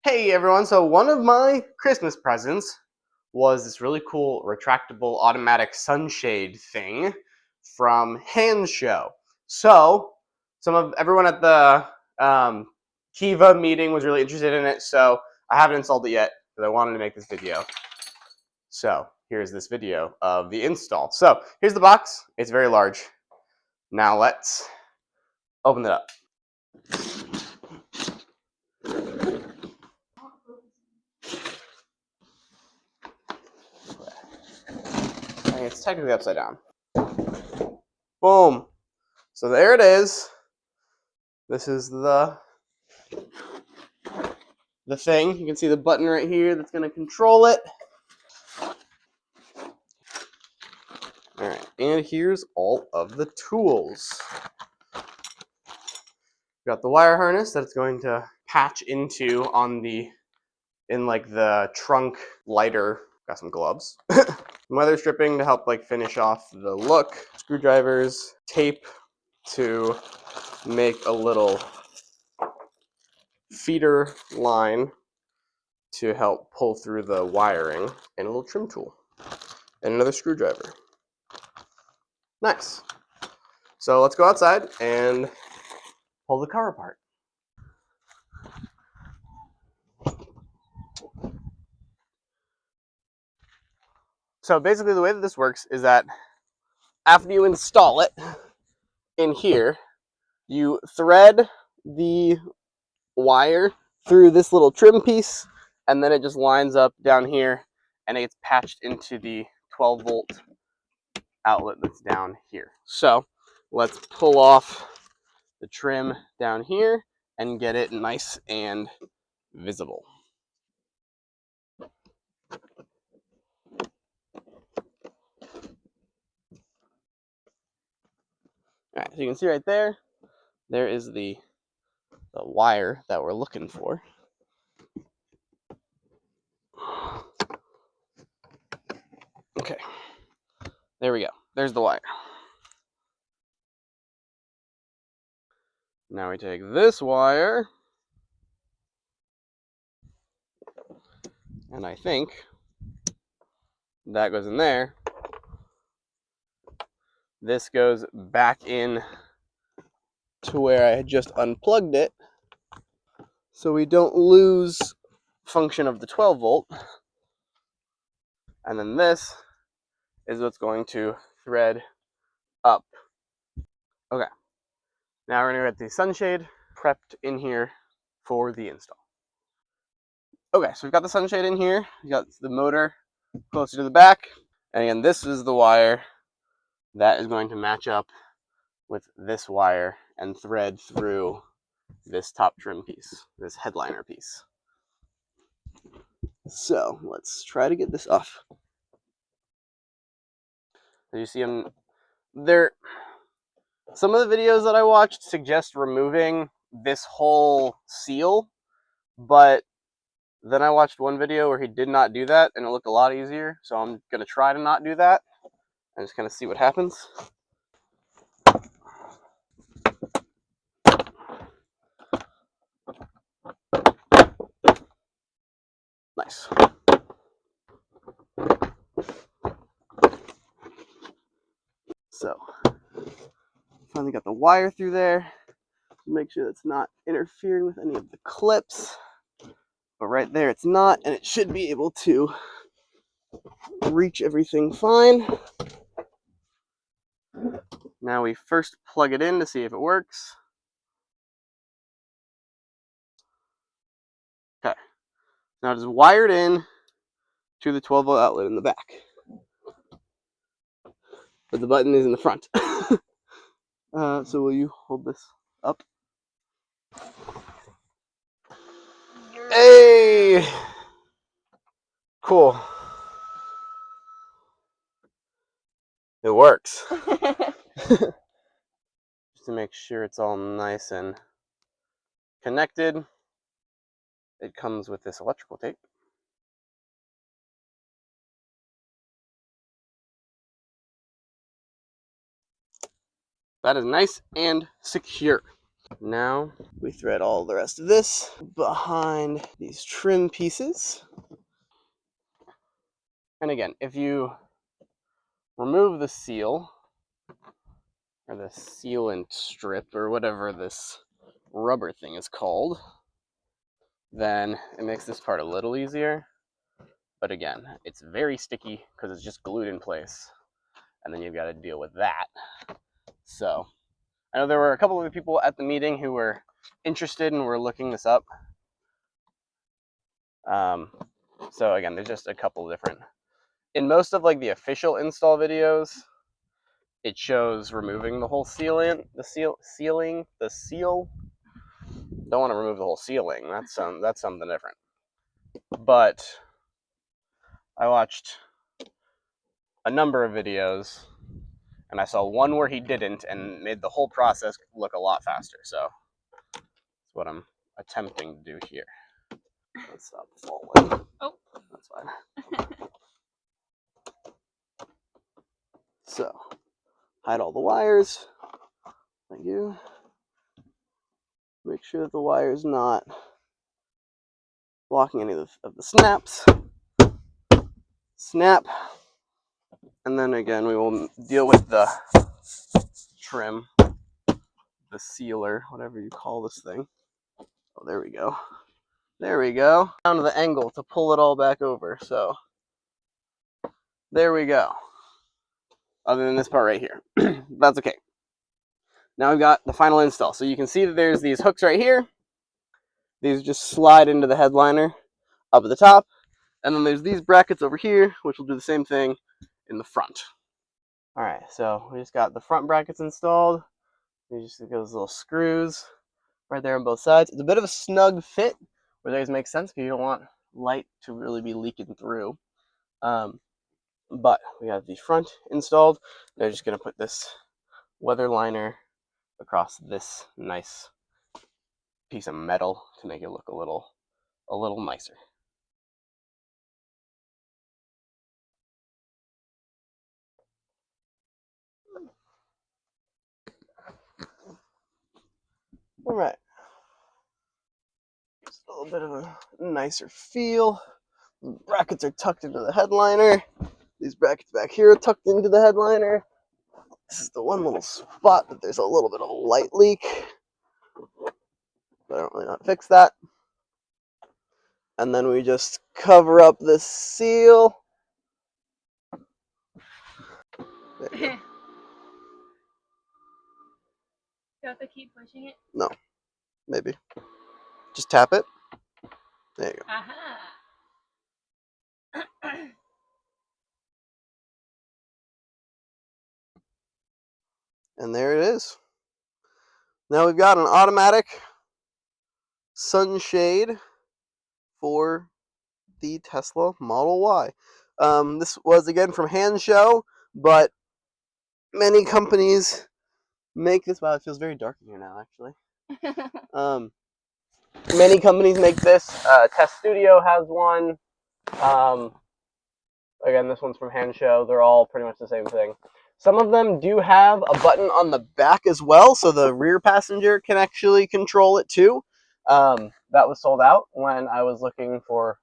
Hey everyone, so one of my Christmas presents was this really cool retractable automatic sunshade thing from Hand Show. So, everyone at the Kiva meeting was really interested in it, so I haven't installed it yet, but I wanted to make this video. So, here's this video of the install. So, here's the box. It's very large. Now let's open it up. It's technically upside down. Boom. So there it is. This is the thing. You can see the button right here that's going to control it. All right, and here's all of the tools. We've got the wire harness that it's going to patch into in the trunk lighter. Got some gloves. Weather stripping to help finish off the look. Screwdrivers, tape to make a little feeder line to help pull through the wiring, and a little trim tool, and another screwdriver. Nice. So let's go outside and pull the car apart. So basically the way that this works is that after you install it in here, you thread the wire through this little trim piece, and then it just lines up down here and it gets patched into the 12-volt outlet that's down here. So let's pull off the trim down here and get it nice and visible. All right, so you can see right there, there is the wire that we're looking for. Okay, there we go. There's the wire. Now we take this wire, and I think that goes in there. This goes back in to where I had just unplugged it, so we don't lose function of the 12-volt. And then this is what's going to thread up. Okay, now we're going to get the sunshade prepped in here for the install. Okay, so we've got the sunshade in here. We've got the motor closer to the back. And again, this is the wire that is going to match up with this wire and thread through this top trim piece, this headliner piece. So let's try to get this off. As you see them there, some of the videos that I watched suggest removing this whole seal, but then I watched one video where he did not do that and it looked a lot easier, so I'm going to try to not do that and just kind of see what happens. Nice. So, finally got the wire through there. Make sure it's not interfering with any of the clips. But right there it's not, and it should be able to reach everything fine. Now we first plug it in to see if it works. Okay. Now it is wired in to the 12-volt outlet in the back. But the button is in the front. So will you hold this up? Hey! Cool. It works. Just to make sure it's all nice and connected, it comes with this electrical tape. That is nice and secure. Now we thread all the rest of this behind these trim pieces. And again, if you remove the seal, or the sealant strip, or whatever this rubber thing is called, then it makes this part a little easier. But again, it's very sticky because it's just glued in place. And then you've got to deal with that. So I know there were a couple of people at the meeting who were interested and were looking this up. So again, there's just a couple different. In most of like the official install videos, it shows removing the whole sealant, the seal. Don't want to remove the whole sealing. That's something different. But I watched a number of videos, and I saw one where he didn't and made the whole process look a lot faster. So that's what I'm attempting to do here. Let's stop falling. Oh, that's fine. So hide all the wires. Thank you. Make sure that the wire's not blocking any of the snaps. Snap. And then again, we will deal with the trim, the sealer, whatever you call this thing. Oh, there we go. There we go. Down to the angle to pull it all back over. So there we go. Other than this part right here. That's okay. Now we've got the final install. So you can see that there's these hooks right here. These just slide into the headliner up at the top. And then there's these brackets over here, which will do the same thing in the front. All right, so we just got the front brackets installed. We just got those little screws right there on both sides. It's a bit of a snug fit, where those make sense because you don't want light to really be leaking through. But we got the front installed. They're just going to put this weather liner across this nice piece of metal to make it look a little nicer. All right. Just a little bit of a nicer feel. The brackets are tucked into the headliner. These brackets back here are tucked into the headliner. This is the one little spot that there's a little bit of a light leak. But I don't really know how to fix that. And then we just cover up the seal. There you go. Do you have to keep pushing it? No, maybe. Just tap it. There you go. Aha. And there it is. Now we've got an automatic sunshade for the Tesla Model Y. This was again from Hand Show, but many companies make this. Wow, it feels very dark in here now, actually. Many companies make this. Test Studio has one. Again, this one's from Hand Show. They're all pretty much the same thing. Some of them do have a button on the back as well, so the rear passenger can actually control it too. That was sold out when I was looking for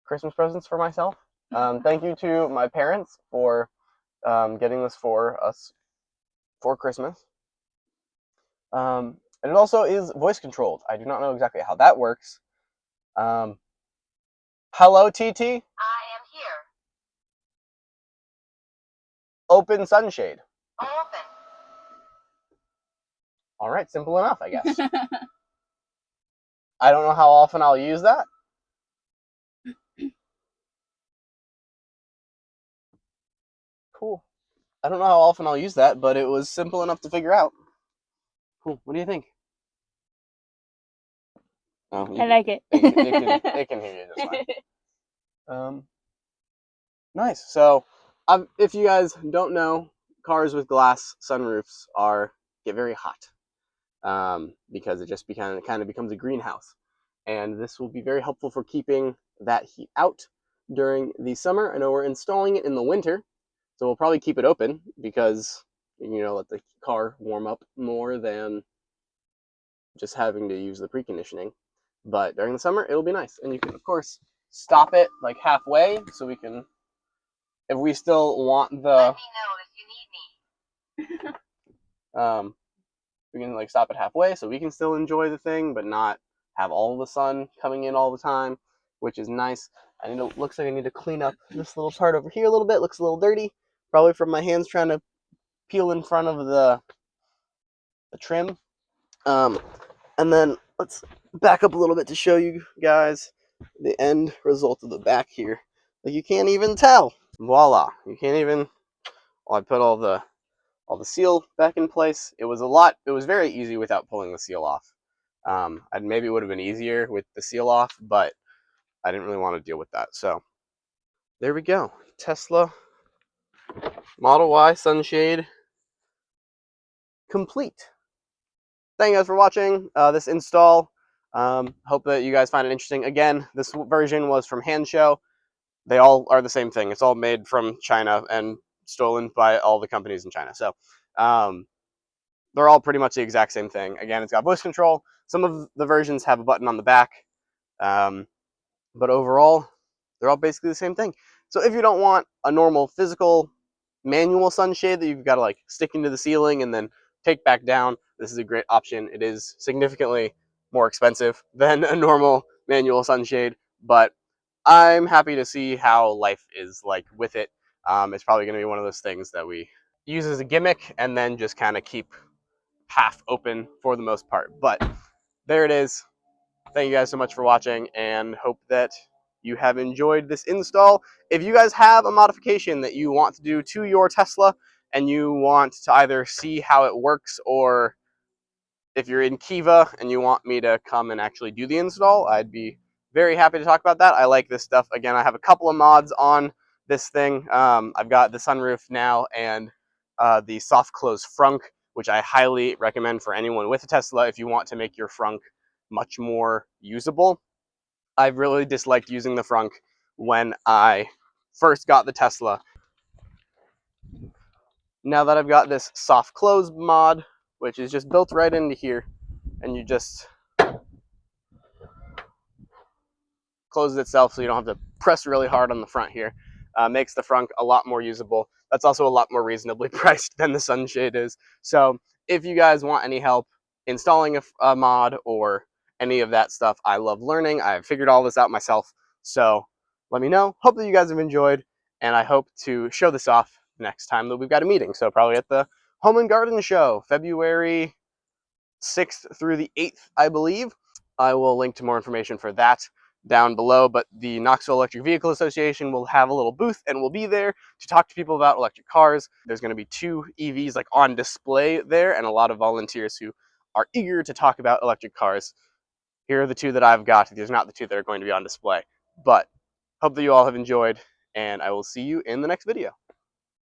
Christmas presents for myself. Thank you to my parents for getting this for us for Christmas. And it also is voice controlled. I do not know exactly how that works. Hello, TT? I am here. Open sunshade. Open. All right, simple enough, I guess. I don't know how often I'll use that. Cool. I don't know how often I'll use that, but it was simple enough to figure out. Cool. What do you think? Oh, I like it. It can hear you just fine. Nice. So, if you guys don't know, cars with glass sunroofs get very hot because it just kind of becomes a greenhouse, and this will be very helpful for keeping that heat out during the summer. I know we're installing it in the winter, so we'll probably keep it open because let the car warm up more than just having to use the preconditioning. But during the summer, it'll be nice. And you can, of course, stop it like halfway so we can, if we still want the, Let me know if you need me. we can like stop it halfway so we can still enjoy the thing, but not have all the sun coming in all the time, which is nice. Looks like I need to clean up this little part over here a little bit. Looks a little dirty, probably from my hands trying to peel in front of the trim. And then let's back up a little bit to show you guys the end result of the back here. Like you can't even tell. Voila! You can't even. Well, I put all the seal back in place. It was very easy without pulling the seal off. Maybe it would have been easier with the seal off, but I didn't really want to deal with that. So there we go. Tesla Model Y sunshade complete. Thank you guys for watching this install. Hope that you guys find it interesting. Again, this version was from Hand Show. They all are the same thing. It's all made from China and stolen by all the companies in China. So they're all pretty much the exact same thing. Again, it's got voice control. Some of the versions have a button on the back. But overall, they're all basically the same thing. So if you don't want a normal physical manual sunshade that you've got to like stick into the ceiling and then take back down, this is a great option. It is significantly more expensive than a normal manual sunshade, but I'm happy to see how life is like with it. It's probably going to be one of those things that we use as a gimmick and then just kind of keep half open for the most part. But there it is. Thank you guys so much for watching, and hope that you have enjoyed this install. If you guys have a modification that you want to do to your Tesla and you want to either see how it works, or if you're in Kiva and you want me to come and actually do the install, I'd be very happy to talk about that. I like this stuff. Again, I have a couple of mods on this thing. I've got the sunroof now and the soft close frunk, which I highly recommend for anyone with a Tesla if you want to make your frunk much more usable. I really disliked using the frunk when I first got the Tesla. Now that I've got this soft close mod, which is just built right into here, and you just closes itself so you don't have to press really hard on the front here, makes the frunk a lot more usable. That's also a lot more reasonably priced than the sunshade is. So if you guys want any help installing a mod or any of that stuff, I love learning. I've figured all this out myself. So let me know. Hope that you guys have enjoyed, and I hope to show this off next time that we've got a meeting. So probably at the Home and Garden Show, February 6th through the 8th, I believe. I will link to more information for that down below, but the Knoxville Electric Vehicle Association will have a little booth and we'll be there to talk to people about electric cars. There's going to be 2 EVs like on display there and a lot of volunteers who are eager to talk about electric cars. Here are the 2 that I've got. These are not the 2 that are going to be on display, but hope that you all have enjoyed, and I will see you in the next video.